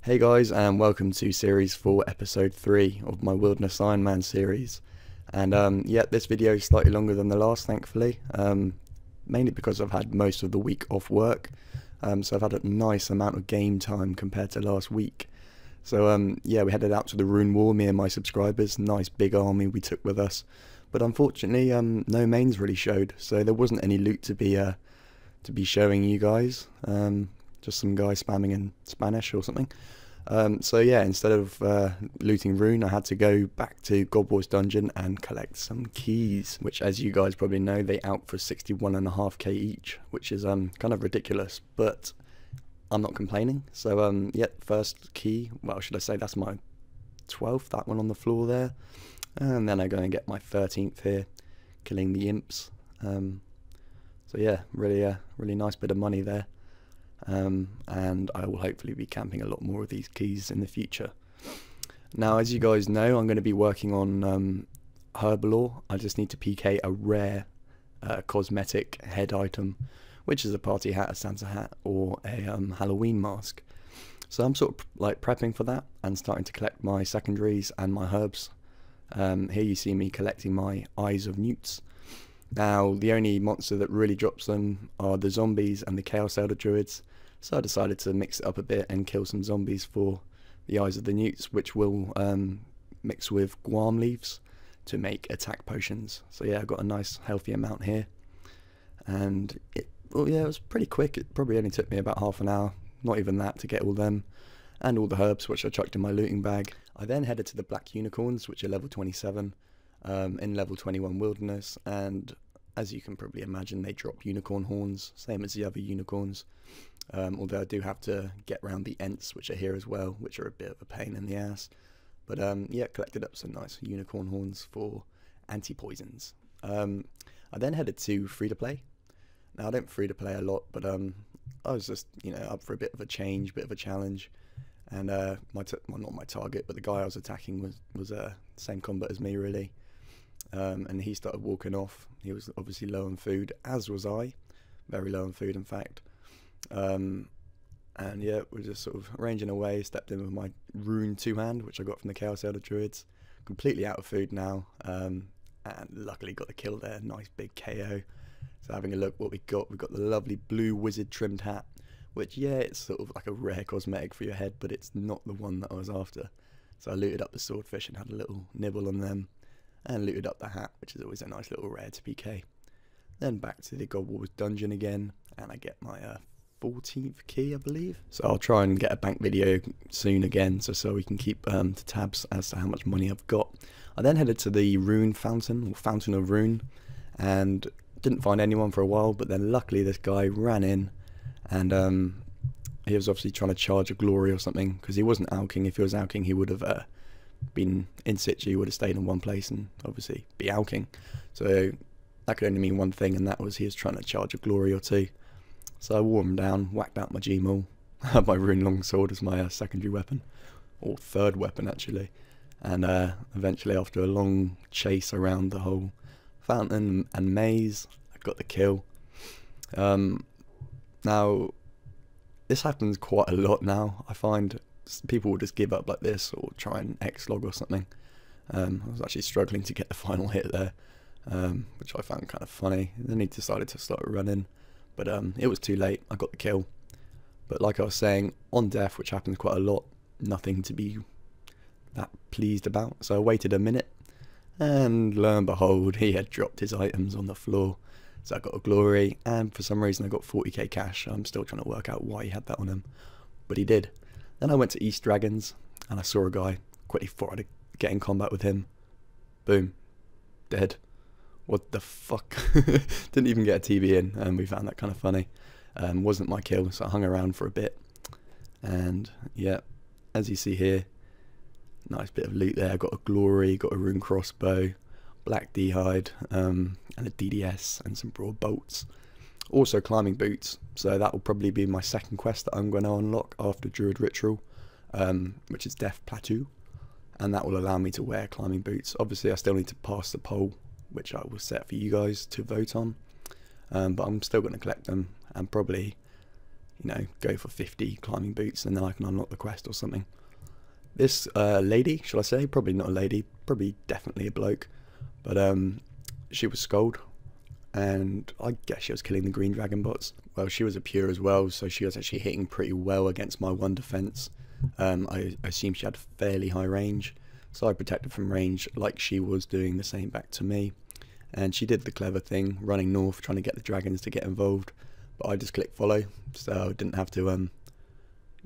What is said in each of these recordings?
Hey guys, and welcome to Series 4, Episode 3 of my Wilderness Iron Man series. And yeah, this video is slightly longer than the last, thankfully, mainly because I've had most of the week off work, so I've had a nice amount of game time compared to last week. So yeah, we headed out to the Rune War, me and my subscribers, nice big army we took with us, but unfortunately no mains really showed, so there wasn't any loot to be showing you guys. Just some guy spamming in Spanish or something. So yeah, instead of looting Rune, I had to go back to God War's dungeon and collect some keys, which, as you guys probably know, they out for 61.5k each, which is kind of ridiculous, but I'm not complaining. So yeah, first key, well, should I say that's my 12th, that one on the floor there, and then I go and get my 13th here, killing the imps. So yeah, really nice bit of money there. And I will hopefully be camping a lot more of these keys in the future. Now, as you guys know, I'm going to be working on Herbalore. I just need to PK a rare cosmetic head item, which is a party hat, a Santa hat, or a Halloween mask. So I'm sort of like prepping for that and starting to collect my secondaries and my herbs. Here you see me collecting my Eyes of Newts. Now, the only monster that really drops them are the zombies and the Chaos Elder Druids, so I decided to mix it up a bit and kill some zombies for the Eyes of the Newts, which will mix with guam leaves to make attack potions. So yeah, I got a nice healthy amount here, and it was pretty quick. It probably only took me about half an hour, not even that, to get all them, and all the herbs which I chucked in my looting bag. I then headed to the Black Unicorns, which are level 27. In level 21 Wilderness, and as you can probably imagine, they drop unicorn horns, same as the other unicorns, although I do have to get around the Ents, which are here as well, which are a bit of a pain in the ass. But yeah, collected up some nice unicorn horns for anti-poisons. I then headed to free-to-play. Now, I don't free-to-play a lot, but I was just, up for a bit of a change, bit of a challenge. And well, not my target, but the guy I was attacking was same combat as me, really. And he started walking off. He was obviously low on food, as was I, very low on food, in fact. And yeah, we're just sort of ranging away. Stepped in with my Rune 2-hand, which I got from the Chaos Elder Druids. Completely out of food now, and luckily got the kill there. Nice big KO. So having a look what we got, we've got the lovely blue wizard trimmed hat, which, yeah, it's sort of like a rare cosmetic for your head, but it's not the one that I was after. So I looted up the swordfish and had a little nibble on them, and looted up the hat, which is always a nice little rare to PK. Then back to the God War's dungeon again, and I get my 14th key, I believe. So I'll try and get a bank video soon again, so we can keep the tabs as to how much money I've got. I then headed to the Rune Fountain, or Fountain of Rune, and didn't find anyone for a while, but then luckily this guy ran in, and he was obviously trying to charge a glory or something, because he wasn't alking. If he was alking, he would have been in situ, he would have stayed in one place and obviously be alking. So that could only mean one thing, and that was he was trying to charge a glory or two. So I wore him down, whacked out my Gmaul, had my Rune Longsword as my secondary weapon, or third weapon actually, and eventually, after a long chase around the whole fountain and maze, I got the kill. Now, this happens quite a lot now. I find people will just give up like this or try and X-log or something. I was actually struggling to get the final hit there, which I found kind of funny. Then he decided to start running, but it was too late. I got the kill. But like I was saying, on death, which happens quite a lot, nothing to be that pleased about. So I waited a minute, and lo and behold, he had dropped his items on the floor. So I got a glory, and for some reason I got 40k cash. I'm still trying to work out why he had that on him, but he did. Then I went to East Dragons, and I saw a guy. Quickly thought I'd get in combat with him. Boom. Dead. What the fuck? Didn't even get a TB in, and we found that kind of funny. Wasn't my kill, so I hung around for a bit. And yeah, as you see here, nice bit of loot there. Got a glory, got a rune crossbow, black d-hide, and a DDS, and some broad bolts. Also climbing boots, so that will probably be my second quest that I'm going to unlock after Druid Ritual, which is Death Plateau, and that will allow me to wear climbing boots. Obviously I still need to pass the poll, which I will set for you guys to vote on, but I'm still going to collect them and probably you know, go for 50 climbing boots and then I can unlock the quest or something. This lady, shall I say, probably not a lady, probably definitely a bloke, but she was Scold, and I guess she was killing the green dragon bots. Well, she was a pure as well, so she was actually hitting pretty well against my 1 defense. I assume she had fairly high range, so I protected from range like she was doing the same back to me. And she did the clever thing, running north, trying to get the dragons to get involved, but I just clicked follow, so I didn't have to,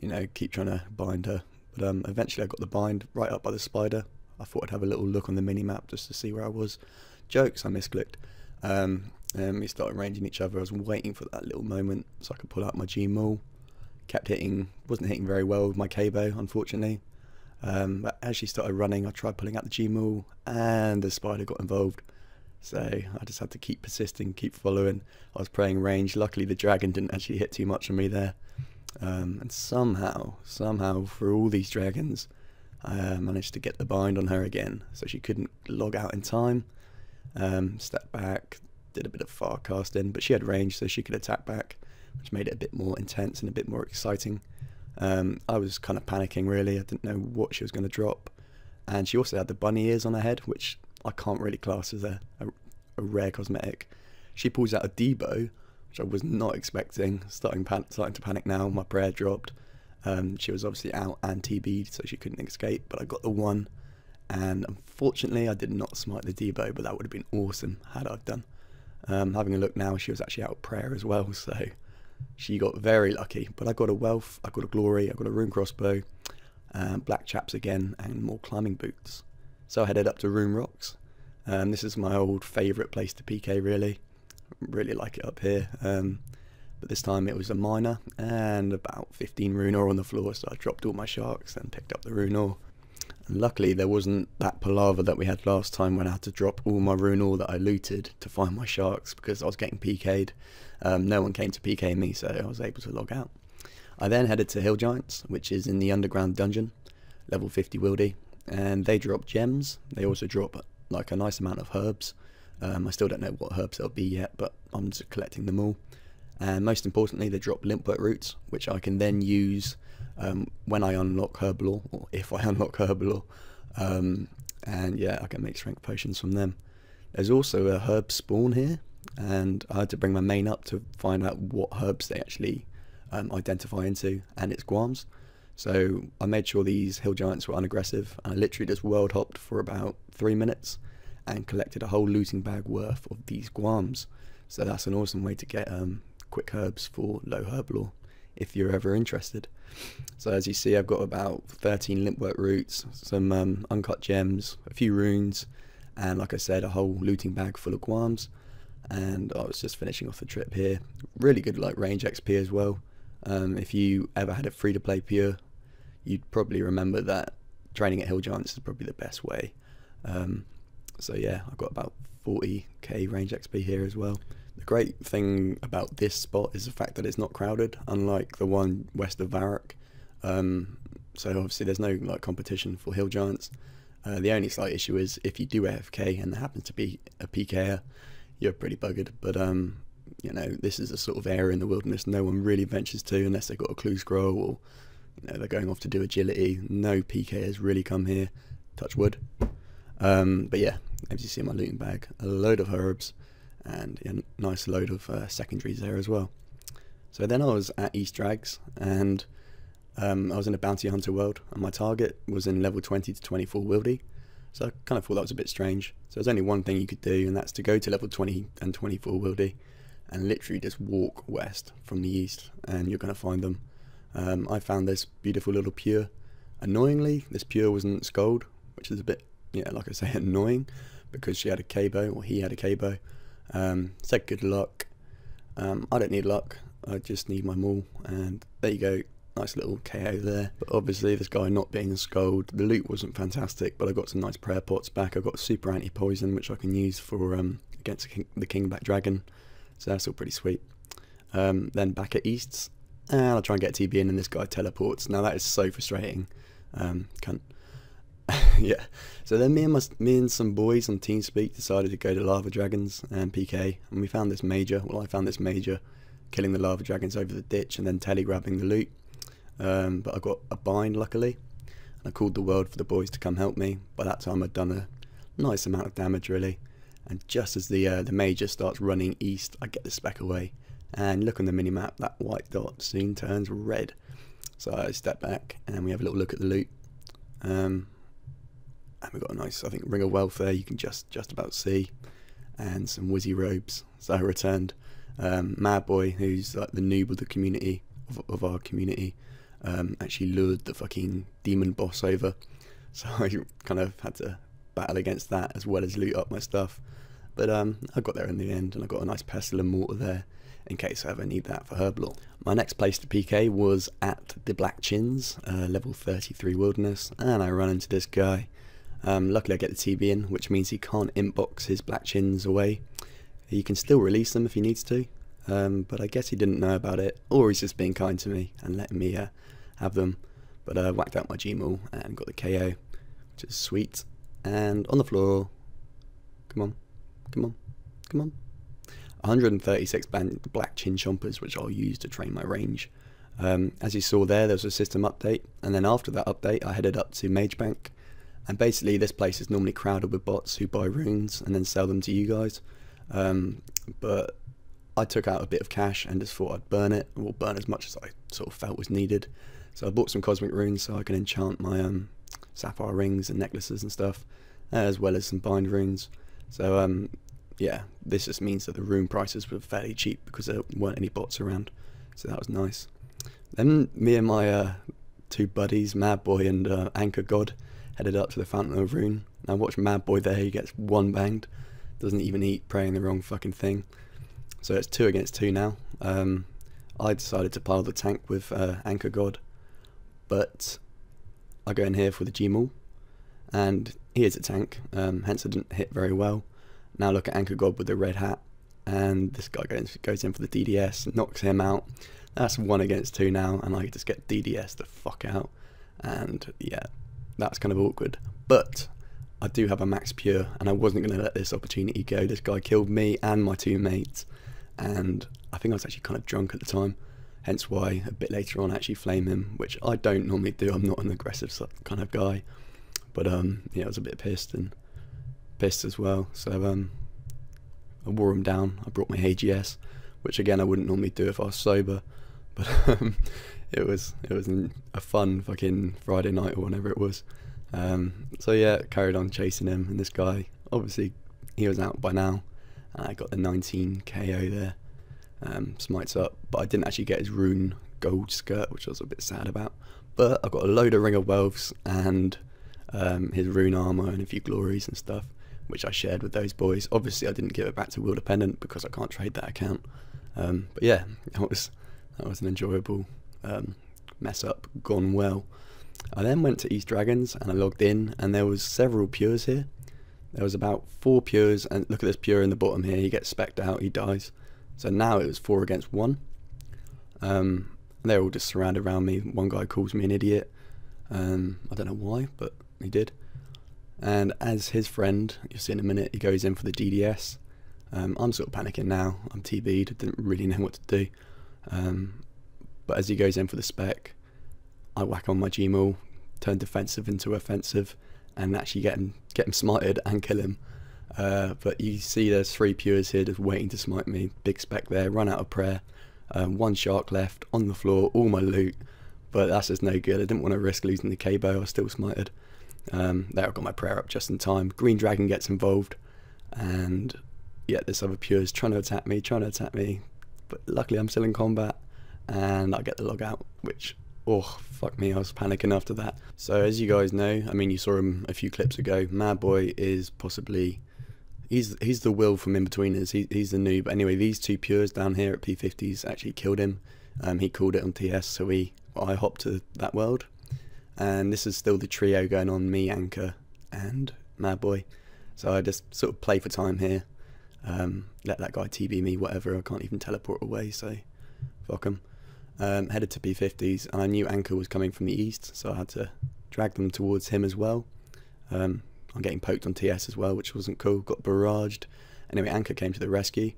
you know, keep trying to bind her. But eventually I got the bind right up by the spider. I thought I'd have a little look on the mini-map just to see where I was. Jokes, I misclicked. And we started ranging each other. I was waiting for that little moment so I could pull out my G-Maul. Kept hitting, wasn't hitting very well with my K-bow, unfortunately. But as she started running, I tried pulling out the G-Maul, and the spider got involved. So I just had to keep persisting, keep following. I was praying range. Luckily the dragon didn't actually hit too much on me there. And somehow, through all these dragons, I managed to get the bind on her again, so she couldn't log out in time. Stepped back, did a bit of far casting, but she had range, so she could attack back, which made it a bit more intense and a bit more exciting. I was kind of panicking really. I didn't know what she was going to drop, and she also had the bunny ears on her head, which I can't really class as a rare cosmetic. She pulls out a Debo, which I was not expecting. Starting to panic now. My prayer dropped. She was obviously out and TB'd, so she couldn't escape, but I got the 1, and unfortunately I did not smite the Debo, but that would have been awesome had I done. Having a look now, she was actually out of prayer as well, so she got very lucky. But I got a wealth, I got a glory, I got a rune crossbow, black chaps again, and more climbing boots. So I headed up to Rune Rocks. This is my old favourite place to PK really. Really like it up here. But this time it was a miner and about 15 rune ore on the floor, so I dropped all my sharks and picked up the rune ore. And luckily there wasn't that palaver that we had last time when I had to drop all my rune ore that I looted to find my sharks because I was getting PK'd. No one came to PK me, so I was able to log out. I then headed to Hill Giants, which is in the underground dungeon, level 50 wildy, and they drop gems. They also drop like a nice amount of herbs. I still don't know what herbs they'll be yet, but I'm just collecting them all. And most importantly, they drop limpwort roots, which I can then use when I unlock Herbalore, or if I unlock Herbalore. And yeah, I can make strength potions from them. There's also a herb spawn here, and I had to bring my main up to find out what herbs they actually identify into, and it's guams. So I made sure these hill giants were unaggressive, and I literally just world hopped for about 3 minutes and collected a whole looting bag worth of these guams. So that's an awesome way to get quick herbs for low herbalore if you're ever interested. So as you see, I've got about 13 limpwort roots, some uncut gems, a few runes, and like I said, a whole looting bag full of guams. And I was just finishing off the trip here. Really good like range XP as well. If you ever had a free to play pure, you'd probably remember that training at hill giants is probably the best way. So yeah, I've got about 40k range XP here as well. The great thing about this spot is the fact that it's not crowded, unlike the one west of Varrock. So obviously there's no like competition for hill giants. The only slight issue is if you do AFK and there happens to be a PKer, you're pretty buggered. But you know, this is a sort of area in the wilderness no one really ventures to unless they've got a clue scroll, or you know, they're going off to do agility. No PKers really come here, touch wood. But yeah, as you see in my looting bag, a load of herbs and a nice load of secondaries there as well. So then I was at East Drags, and I was in a bounty hunter world, and my target was in level 20 to 24 wildy. So I kind of thought that was a bit strange. So there's only one thing you could do, and that's to go to level 20 and 24 wildy and literally just walk west from the east, and you're going to find them. I found this beautiful little pure. Annoyingly, this pure wasn't Scold, which is a bit, yeah, like I say, annoying, because she had a K-bow, or he had a K-bow. Said good luck. I don't need luck, I just need my maul, and there you go, nice little KO there. But obviously this guy not being a Scold, the loot wasn't fantastic, but I got some nice prayer pots back. I got super anti-poison, which I can use for against the King Black Dragon, so that's all pretty sweet. Then back at Easts, and I'll try and get TB in, and this guy teleports. Now that is so frustrating. Cunt. Yeah, so then me and some boys on TeamSpeak decided to go to Lava Dragons and PK, and we found this major. Well, I found this major killing the lava dragons over the ditch and then telegrabbing the loot. But I got a bind luckily, and I called the world for the boys to come help me. By that time I'd done a nice amount of damage really, and just as the major starts running east, I get the spec away, and look on the minimap, that white dot soon turns red. So I step back and we have a little look at the loot, and we've got a nice, I think, ring of wealth there you can just about see, and some whizzy robes. So I returned. Mad Boy, who's like the noob of the community, of our community, actually lured the fucking demon boss over, so I kind of had to battle against that as well as loot up my stuff. But I got there in the end, and I got a nice pestle and mortar there in case I ever need that for herblore. My next place to PK was at the Black Chins, level 33 wilderness, and I run into this guy. Luckily I get the TB in, which means he can't inbox his Black Chins away. He can still release them if he needs to, but I guess he didn't know about it, or he's just being kind to me and letting me have them. But I whacked out my Gmaul and got the KO, which is sweet. And on the floor, come on, come on, come on. 136 Black Chin Chompers, which I'll use to train my range. As you saw there was a system update, and then after that update I headed up to Mage Bank, and basically this place is normally crowded with bots who buy runes and then sell them to you guys. But I took out a bit of cash and just thought I'd burn it, or burn as much as I sort of felt was needed. So I bought some cosmic runes so I can enchant my sapphire rings and necklaces and stuff, as well as some bind runes. So yeah, this just means that the rune prices were fairly cheap because there weren't any bots around, so that was nice. Then me and my two buddies, Mad Boy and Anchor God, headed up to the Fountain of Rune. Now watch Mad Boy there, he gets one banged, doesn't even eat, praying the wrong fucking thing. So it's 2 against 2 now. I decided to pile the tank with Anchor God, but I go in here for the Gmaul, and he is a tank, hence I didn't hit very well. Now look at Anchor God with the red hat, and this guy goes in for the DDS, knocks him out. That's 1 against 2 now, and I just get DDS the fuck out, and yeah, that's kind of awkward. But I do have a max pure, and I wasn't going to let this opportunity go. This guy killed me and my 2 mates, and I think I was actually kind of drunk at the time, hence why a bit later on I actually flame him, which I don't normally do. I'm not an aggressive kind of guy, but yeah, I was a bit pissed as well. So I wore him down. I brought my AGS, which again I wouldn't normally do if I was sober, but it was a fun fucking Friday night or whenever it was. So yeah, carried on chasing him, and this guy, obviously he was out by now, and I got the 19 KO there. Smites up, but I didn't actually get his rune gold skirt, which I was a bit sad about. But I got a load of Ring of Wealths and his rune armor and a few glories and stuff, which I shared with those boys. Obviously I didn't give it back to Wildependant because I can't trade that account. But yeah, that was an enjoyable mess up gone well. I then went to East Dragons and I logged in, and there was several pures here. There was about 4 pures, and look at this pure in the bottom here, he gets specced out, he dies. So now it was 4 against 1. They're all just surrounded around me. One guy calls me an idiot. I don't know why, but he did. And as his friend, you'll see in a minute, he goes in for the DDS. I'm sort of panicking now. I'm TB'd, didn't really know what to do. But as he goes in for the spec, I whack on my Gmaul, turn defensive into offensive, and actually get him smited and kill him. But you see there's 3 pures here just waiting to smite me. Big spec there, run out of prayer. 1 shark left, on the floor, all my loot. But that's just no good. I didn't want to risk losing the K-bow, I was still smited. There I got my prayer up just in time. Green Dragon gets involved, and yeah, this other pure is trying to attack me, but luckily I'm still in combat, and I get the log out, which, oh fuck me, I was panicking after that. So as you guys know, I mean you saw him a few clips ago, Mad Boy is possibly, he's the Will from In-Betweeners, he's the noob. Anyway, these 2 pures down here at P50s actually killed him. He called it on TS, so I hopped to that world. And this is still the trio going on, me, Anchor, and Mad Boy. So I just sort of play for time here. Let that guy TB me, whatever. I can't even teleport away, so fuck him. Headed to P50s, and I knew Anchor was coming from the east, so I had to drag them towards him as well. I'm getting poked on TS as well, which wasn't cool. Got barraged. Anyway, Anchor came to the rescue,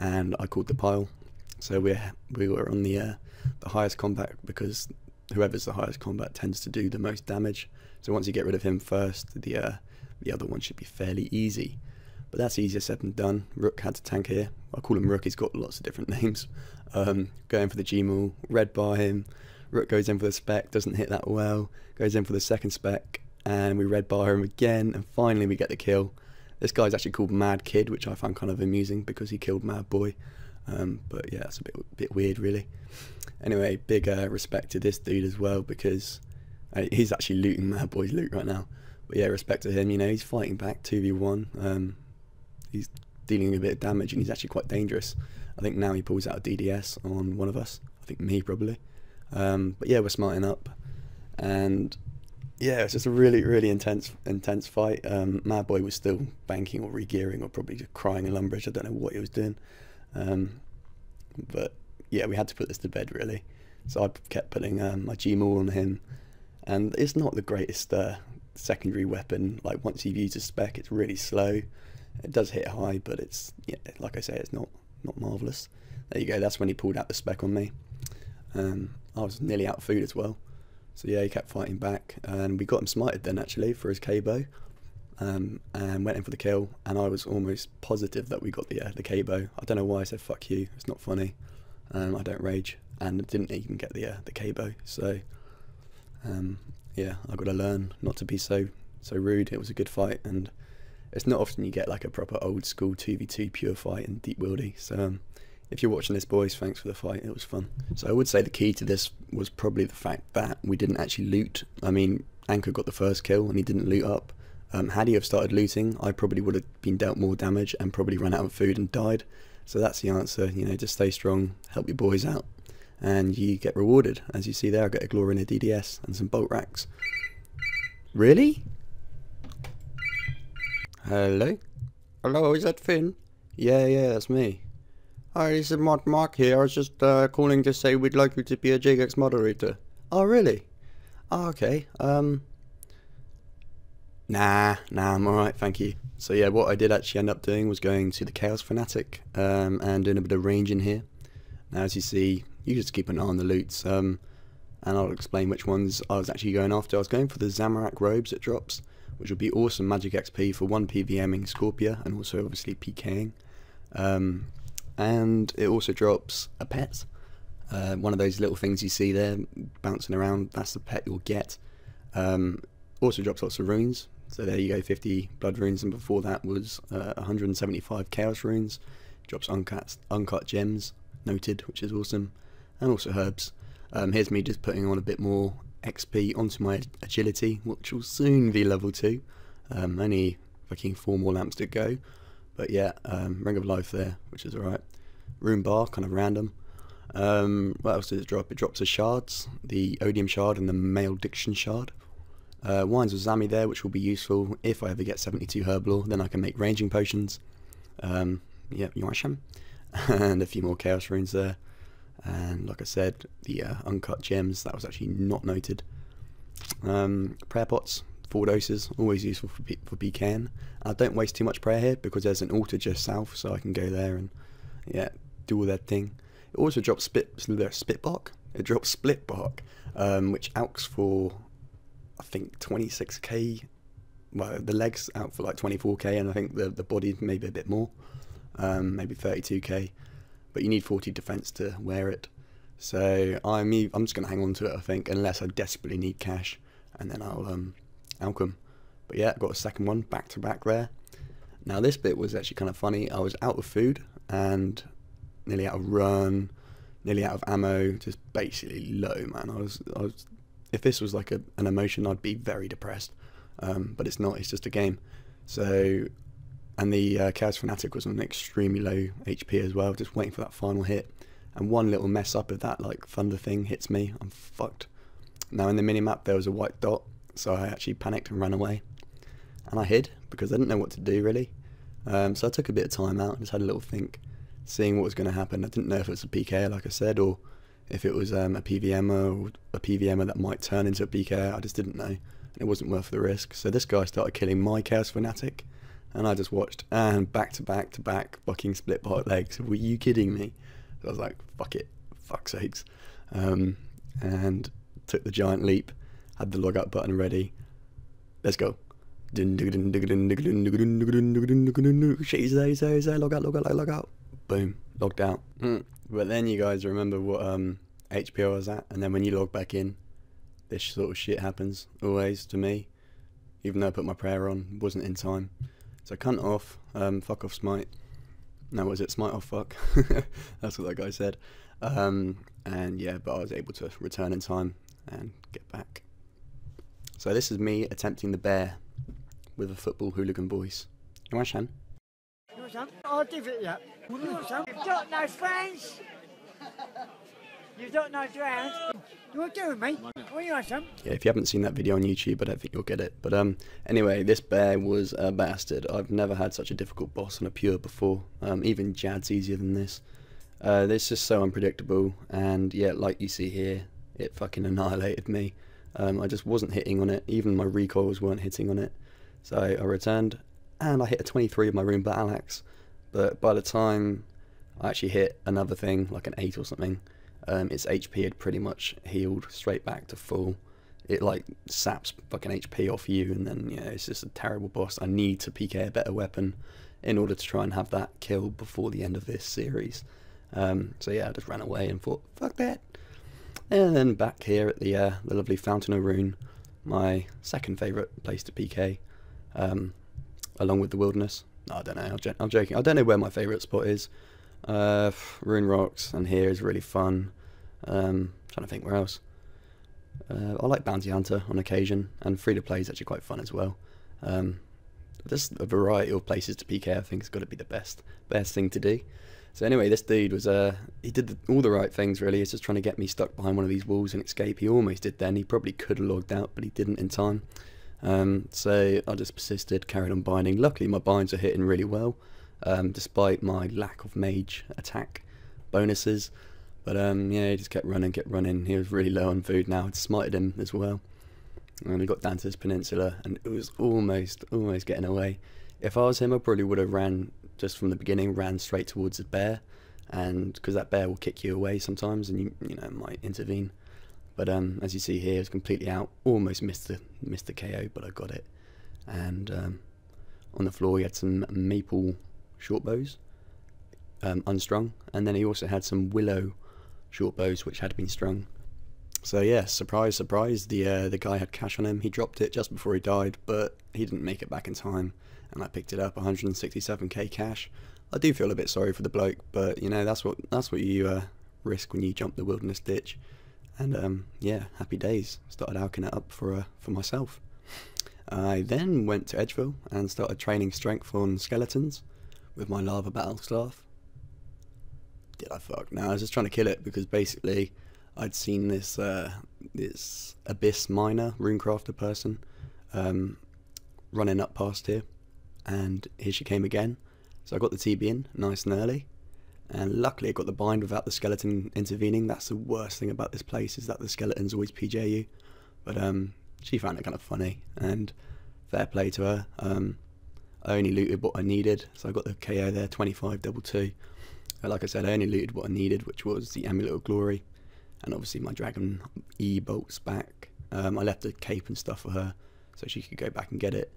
and I called the pile. So we were on the highest combat, because whoever's the highest combat tends to do the most damage. So once you get rid of him first, the other one should be fairly easy. But that's easier said than done. Rook had to tank here. I call him Rook, he's got lots of different names. Going for the Gmaul, red bar him. Rook goes in for the spec, doesn't hit that well. Goes in for the second spec, and we red bar him again, and finally we get the kill. This guy's actually called Mad Kid, which I found kind of amusing because he killed Mad Boy. But yeah, it's a bit weird, really. Anyway, big respect to this dude as well, because he's actually looting Mad Boy's loot right now. But yeah, respect to him. You know, he's fighting back 2v1. He's dealing a bit of damage, and he's actually quite dangerous. I think now he pulls out a DDS on one of us. I think me, probably. But yeah, we're smarting up, and yeah, it's just a really intense fight. Mad Boy was still banking or regearing or probably just crying in Lumbridge. I don't know what he was doing. But yeah, we had to put this to bed, really. So I kept putting my Gmaul on him, and it's not the greatest secondary weapon. Like, once you've used a spec, it's really slow. It does hit high, but it's, yeah, like I say, it's not marvellous. There you go, that's when he pulled out the spec on me. I was nearly out of food as well. So yeah, he kept fighting back, and we got him smited then, actually, for his K-bow. And went in for the kill, and I was almost positive that we got the K-bow. I don't know why I said fuck you, it's not funny. I don't rage, and didn't even get the K-bow. So yeah, I got to learn not to be so rude. It was a good fight, and it's not often you get like a proper old school 2v2 pure fight in Deep Wildy. So if you're watching this, boys, thanks for the fight, it was fun. So I would say the key to this was probably the fact that we didn't actually loot. I mean, Anchor got the first kill and he didn't loot up. Had he have started looting, I probably would have been dealt more damage and probably run out of food and died. So that's the answer, you know, just stay strong, help your boys out, and you get rewarded. As you see there, I get a Glory and a DDS and some bolt racks. Really? Hello? Hello, is that Finn? Yeah, that's me. Hi, this is Mark here. I was just calling to say we'd like you to be a JGX moderator. Oh, really? Oh, okay. Nah, I'm alright, thank you. So yeah, what I did actually end up doing was going to the Chaos Fanatic and doing a bit of range in here. Now, as you see, you just keep an eye on the loots, and I'll explain which ones I was actually going after. I was going for the Zamorak robes it drops, which would be awesome magic XP for 1 PVMing Scorpia, and also obviously PKing. And it also drops a pet. One of those little things you see there bouncing around, that's the pet you'll get. Also drops lots of runes. So there you go, 50 blood runes, and before that was 175 chaos runes. Drops uncut gems, noted, which is awesome, and also herbs. Here's me just putting on a bit more XP onto my agility, which will soon be level 2. Only fucking 4 more lamps to go. But yeah, Ring of Life there, which is alright. Rune bar, kind of random. What else does it drop? It drops the shards, the Odium shard and the Malediction shard. Wines with Zami there, which will be useful if I ever get 72 herb lore, then I can make ranging potions. Yeah, Yoasham. And a few more chaos runes there. And like I said, the uncut gems, that was actually not noted. Prayer pots, 4 doses, always useful for PKN. I don't waste too much prayer here because there's an altar just south, so I can go there and yeah, do all that thing. It also drops spit bark. It drops split bark, which outs for I think 26k. Well, the legs out for like 24k, and I think the body maybe a bit more, maybe 32k. But you need 40 defense to wear it. So I'm just gonna hang on to it, I think, unless I desperately need cash, and then I'll alchem. But yeah, got a second one back to back there. Now this bit was actually kind of funny. I was out of food and nearly out of run, nearly out of ammo, just basically low, man. I was if this was like an emotion, I'd be very depressed. But it's not. It's just a game. So, and the Chaos Fanatic was on extremely low HP as well, just waiting for that final hit. And one little mess up of that like thunder thing hits me, I'm fucked. Now in the minimap there was a white dot, so I actually panicked and ran away. And I hid because I didn't know what to do really. So I took a bit of time out, just had a little think, seeing what was going to happen. I didn't know if it was a PK, like I said, or if it was a PVMer or a PVMer that might turn into a PK. I just didn't know. It wasn't worth the risk. So this guy started killing my Chaos Fanatic, and I just watched, and back to back to back fucking split part legs. Were you kidding me? So I was like, fuck it, fuck's sakes. And took the giant leap, had the logout button ready. Let's go. Log out. Boom, logged out. But then you guys remember what HP I was at, and then when you log back in, this sort of shit happens, always, to me. Even though I put my prayer on, wasn't in time. So cunt off, fuck off smite. No, was it smite off fuck? That's what that guy said. And yeah, but I was able to return in time and get back. So this is me attempting the bear with a football hooligan voice. You want Shan? You want some? I'll give it you. You want some? You've got no friends. You've got no friends. You want to do with me? Well, you want some? Yeah, if you haven't seen that video on YouTube, I don't think you'll get it. But anyway, this bear was a bastard. I've never had such a difficult boss on a pure before. Even Jad's easier than this. This is so unpredictable, and yeah, like you see here, it fucking annihilated me. I just wasn't hitting on it. Even my recoils weren't hitting on it. So I returned, and I hit a 23 with my rune battle axe. But by the time I actually hit another thing, like an 8 or something, its HP had pretty much healed straight back to full. It like saps fucking HP off you, and then yeah, it's just a terrible boss. I need to PK a better weapon in order to try and have that kill before the end of this series. So yeah, I just ran away and thought, fuck that. And then back here at the lovely Fountain of Rune, my second favourite place to PK, along with the Wilderness. No, I don't know, I'm joking. I don't know where my favourite spot is. Rune Rocks, and here is really fun. Trying to think where else. I like Bounty Hunter on occasion, and Free to Play is actually quite fun as well. Just a variety of places to PK, I think, has got to be the best thing to do. So anyway, this dude was, he did all the right things really. He's just trying to get me stuck behind one of these walls and escape. He almost did then. He probably could have logged out, but he didn't in time. So I just persisted, carried on binding. Luckily my binds are hitting really well, despite my lack of mage attack bonuses. But yeah, he just kept running. He was really low on food now. I'd smited him as well. And we got down to this peninsula, and it was almost getting away. If I was him, I probably would have ran just from the beginning, ran straight towards the bear, and because that bear will kick you away sometimes, and you know, might intervene. But as you see here, it's completely out. Almost missed the KO, but I got it. And on the floor, he had some maple short bows, unstrung, and then he also had some willow short bows which had been strung. So yeah, surprise, surprise, the guy had cash on him. He dropped it just before he died, but he didn't make it back in time, and I picked it up, 167k cash. I do feel a bit sorry for the bloke, but you know, that's what you risk when you jump the wilderness ditch. And yeah, happy days. Started alching it up for myself. I then went to Edgeville and started training strength on skeletons with my lava battle staff. Did I fuck? No, I was just trying to kill it because basically I'd seen this this abyss miner runecrafter person running up past here, and here she came again. So I got the TB in nice and early, and luckily I got the bind without the skeleton intervening. That's the worst thing about this place, is that the skeletons always PJ you. But she found it kind of funny, and fair play to her. I only looted what I needed, so I got the KO there, 25 double 2. Like I said, I only looted what I needed, which was the Amulet of Glory, and obviously my Dragon E-bolts back. I left a cape and stuff for her, so she could go back and get it.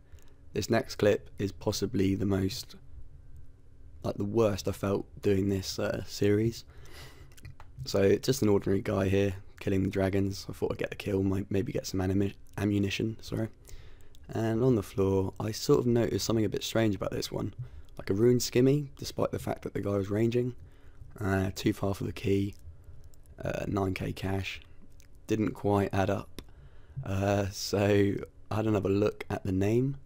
This next clip is possibly the most, like the worst I felt doing this series. So just an ordinary guy here, killing the dragons. I thought I'd get a kill, might maybe get some ammunition, sorry. And on the floor, I sort of noticed something a bit strange about this one. Like a rune skimmy, despite the fact that the guy was ranging. Too far for the key, 9k cash. Didn't quite add up. So I had another look at the name,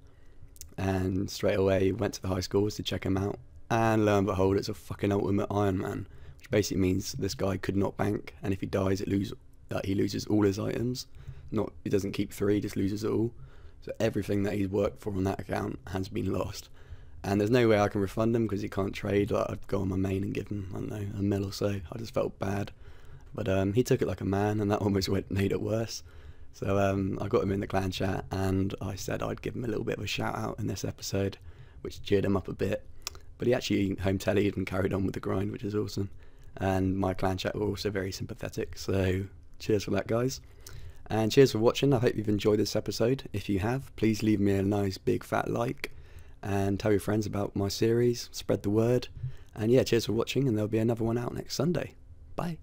and straight away went to the high scores to check him out. And lo and behold, it's a fucking ultimate Iron Man, which basically means this guy could not bank, and if he dies, he loses all his items. He doesn't keep 3, he just loses it all. So everything that he's worked for on that account has been lost. And there's no way I can refund him because he can't trade. Like, I'd go on my main and give him, I don't know, a mil or so. I just felt bad. But he took it like a man, and that almost made it worse. So I got him in the clan chat, and I said I'd give him a little bit of a shout out in this episode, which cheered him up a bit. But he actually home tellied and carried on with the grind, which is awesome. and my clan chat were also very sympathetic, so cheers for that, guys. And cheers for watching. I hope you've enjoyed this episode. If you have, please leave me a nice big fat like and tell your friends about my series, spread the word. And yeah, cheers for watching, and there'll be another one out next Sunday. Bye.